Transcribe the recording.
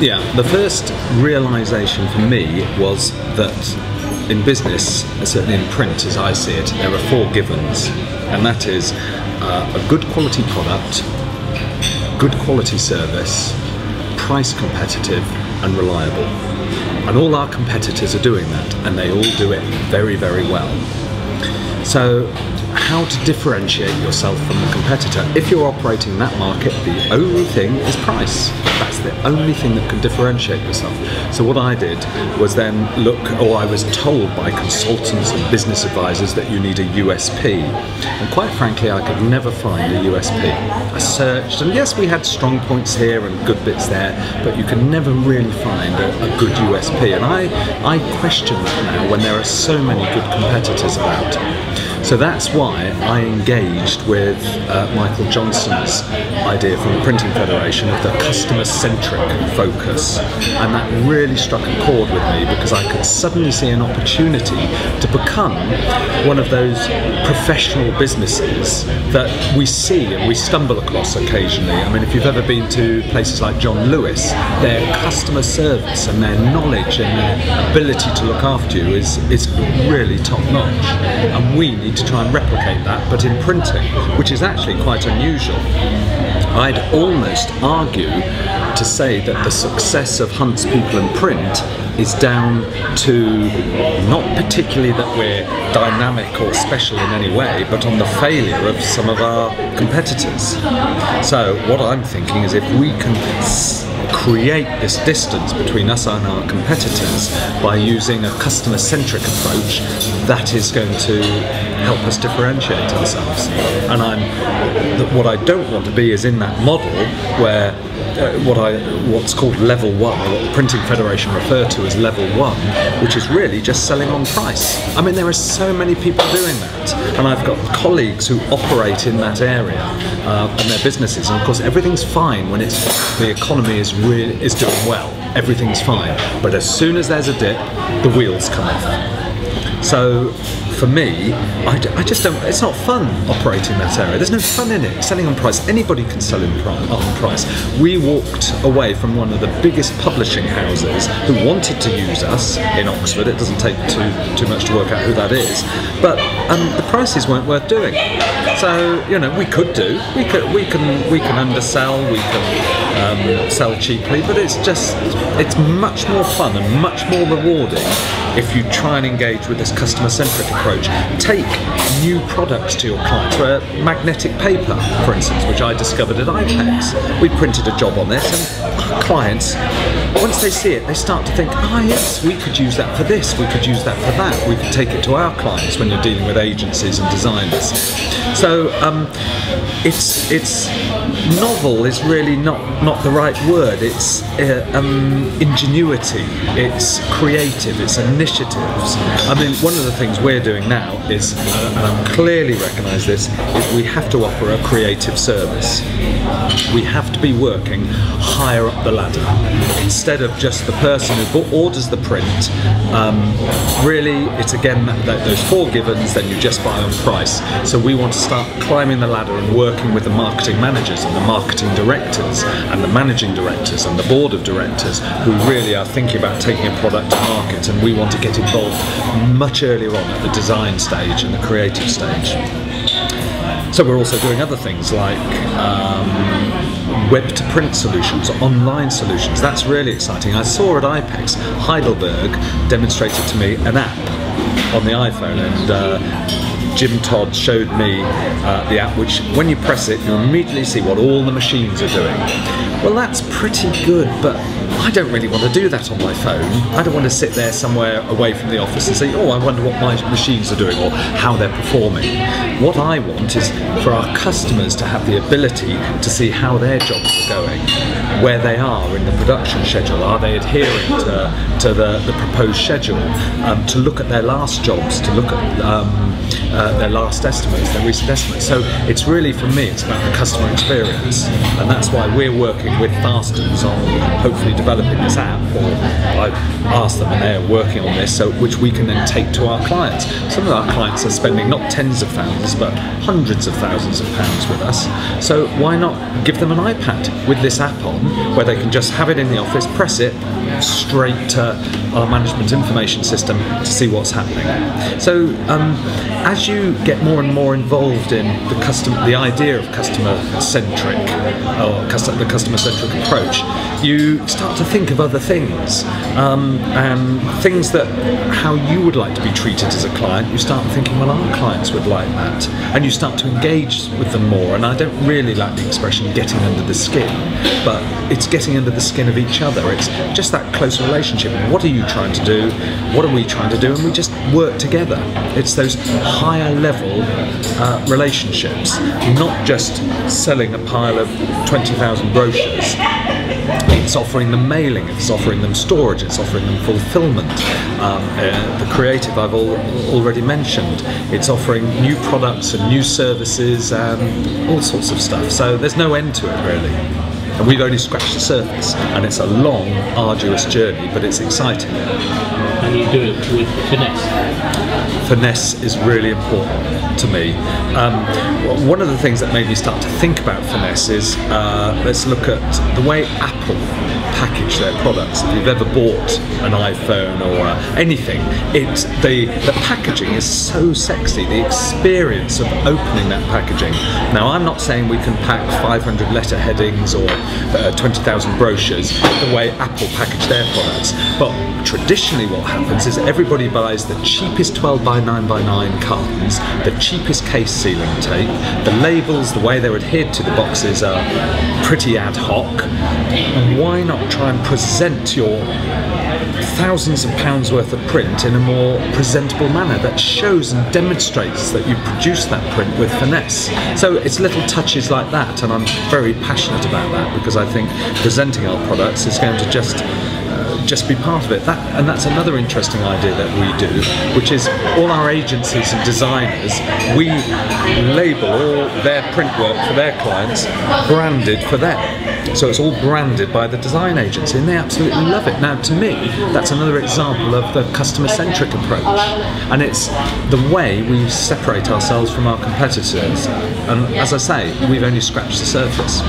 Yeah, the first realisation for me was that in business, certainly in print as I see it, there are 4 givens, and that is a good quality product, good quality service, price competitive and reliable. And all our competitors are doing that, and they all do it very, very well. So how to differentiate yourself from the competitor? If you're operating that market, the only thing is price. That's the only thing that can differentiate yourself. So what I did was then look, or I was told by consultants and business advisors that you need a USP. And quite frankly, I could never find a USP. I searched, and yes, we had strong points here and good bits there, but you can never really find a good USP. And I question that now when there are so many good competitors about. So that's why I engaged with Michael Johnston's idea from the Printing Federation of the customer-centric focus, and that really struck a chord with me because I could suddenly see an opportunity to become one of those professional businesses that we see and we stumble across occasionally. I mean, if you've ever been to places like John Lewis, their customer service and their knowledge and their ability to look after you is really top-notch, and we need to try and replicate that, but in printing, which is actually quite unusual. I'd almost argue to say that the success of Hunt's People and Print is down to not particularly that we're dynamic or special in any way, but on the failure of some of our competitors. So what I'm thinking is if we can create this distance between us and our competitors by using a customer-centric approach, that is going to help us differentiate ourselves. And what I don't want to be is in that model where what's called level 1, or what the Printing Federation refer to as level 1, which is really just selling on price. I mean, there are so many people doing that, and I've got colleagues who operate in that area and their businesses, and of course everything's fine when the economy is doing well. Everything's fine, but as soon as there's a dip, the wheels come off. So for me, I just don't, it's not fun operating that area. There's no fun in it, selling on price. Anybody can sell on price. We walked away from one of the biggest publishing houses who wanted to use us in Oxford. It doesn't take too much to work out who that is, but the prices weren't worth doing. So, you know, we can undersell, we can sell cheaply, but it's much more fun and much more rewarding if you try and engage with this customer-centric approach. Take new products to your clients. So magnetic paper, for instance, which I discovered at IPEX. We printed a job on this, and our clients, once they see it, they start to think, yes, we could use that for this, we could use that for that, we could take it to our clients when you're dealing with agencies and designers. So it's novel is really not the right word. It's ingenuity, it's creative, it's initiatives. I mean, one of the things we're doing now is, and I clearly recognise this, is we have to offer a creative service. We have to be working higher up the ladder. Instead of just the person who orders the print, really it's again those 4 givens, then you just buy on price. So we want to start climbing the ladder and working with the marketing managers and the marketing directors and the managing directors and the board of directors who really are thinking about taking a product to market, and we want to get involved much earlier on at the design stage and the creative stage. So we're also doing other things like web-to-print solutions, online solutions. That's really exciting. I saw at IPEX, Heidelberg demonstrated to me an app on the iPhone, and Jim Todd showed me the app, which when you press it, you immediately see what all the machines are doing. Well, that's pretty good, but I don't really want to do that on my phone. I don't want to sit there somewhere away from the office and say, oh, I wonder what my machines are doing or how they're performing. What I want is for our customers to have the ability to see how their jobs are going, where they are in the production schedule, are they adhering to the proposed schedule, to look at their last jobs, to look at their last estimates, their recent estimates. So it's really, for me, it's about the customer experience, and that's why we're working with Fastens on hopefully developing this app, or I've asked them and they are working on this, so which we can then take to our clients. Some of our clients are spending not tens of thousands but hundreds of thousands of pounds with us, so why not give them an iPad with this app on, where they can just have it in the office, press it straight to our management information system to see what's happening. So as you get more and more involved in the idea of customer-centric, or the customer-centric approach, you start to think of other things, and things that how you would like to be treated as a client. You start thinking, well, our clients would like that, and you start to engage with them more. And I don't really like the expression getting under the skin, but it's getting under the skin of each other. It's just that close relationship. What are you trying to do? What are we trying to do? And we just work together. It's those higher level relationships, not just selling a pile of 20,000 brochures. It's offering them mailing, it's offering them storage, it's offering them fulfillment. The creative I've already mentioned. It's offering new products and new services and all sorts of stuff. So there's no end to it, really. And we've only scratched the surface, and it's a long, arduous journey, but it's exciting. And you do it with finesse. Finesse is really important to me. One of the things that made me start to think about finesse is, let's look at the way Apple package their products. If you've ever bought an iPhone or anything, the packaging is so sexy, the experience of opening that packaging. Now, I'm not saying we can pack 500 letter headings or 20,000 brochures the way Apple package their products, but traditionally what happens is everybody buys the cheapest 12x9x9 cartons, the cheapest case sealing tape, the labels, the way they're adhered to the boxes are pretty ad hoc, and why not try and present your thousands of pounds worth of print in a more presentable manner that shows and demonstrates that you produce that print with finesse. So it's little touches like that, and I'm very passionate about that, because I think presenting our products is going to just be part of it. And that's another interesting idea that we do, which is all our agencies and designers, we label all their print work for their clients branded for them. So it's all branded by the design agency, and they absolutely love it. Now, to me, that's another example of the customer-centric approach, and it's the way we separate ourselves from our competitors. And as I say, we've only scratched the surface.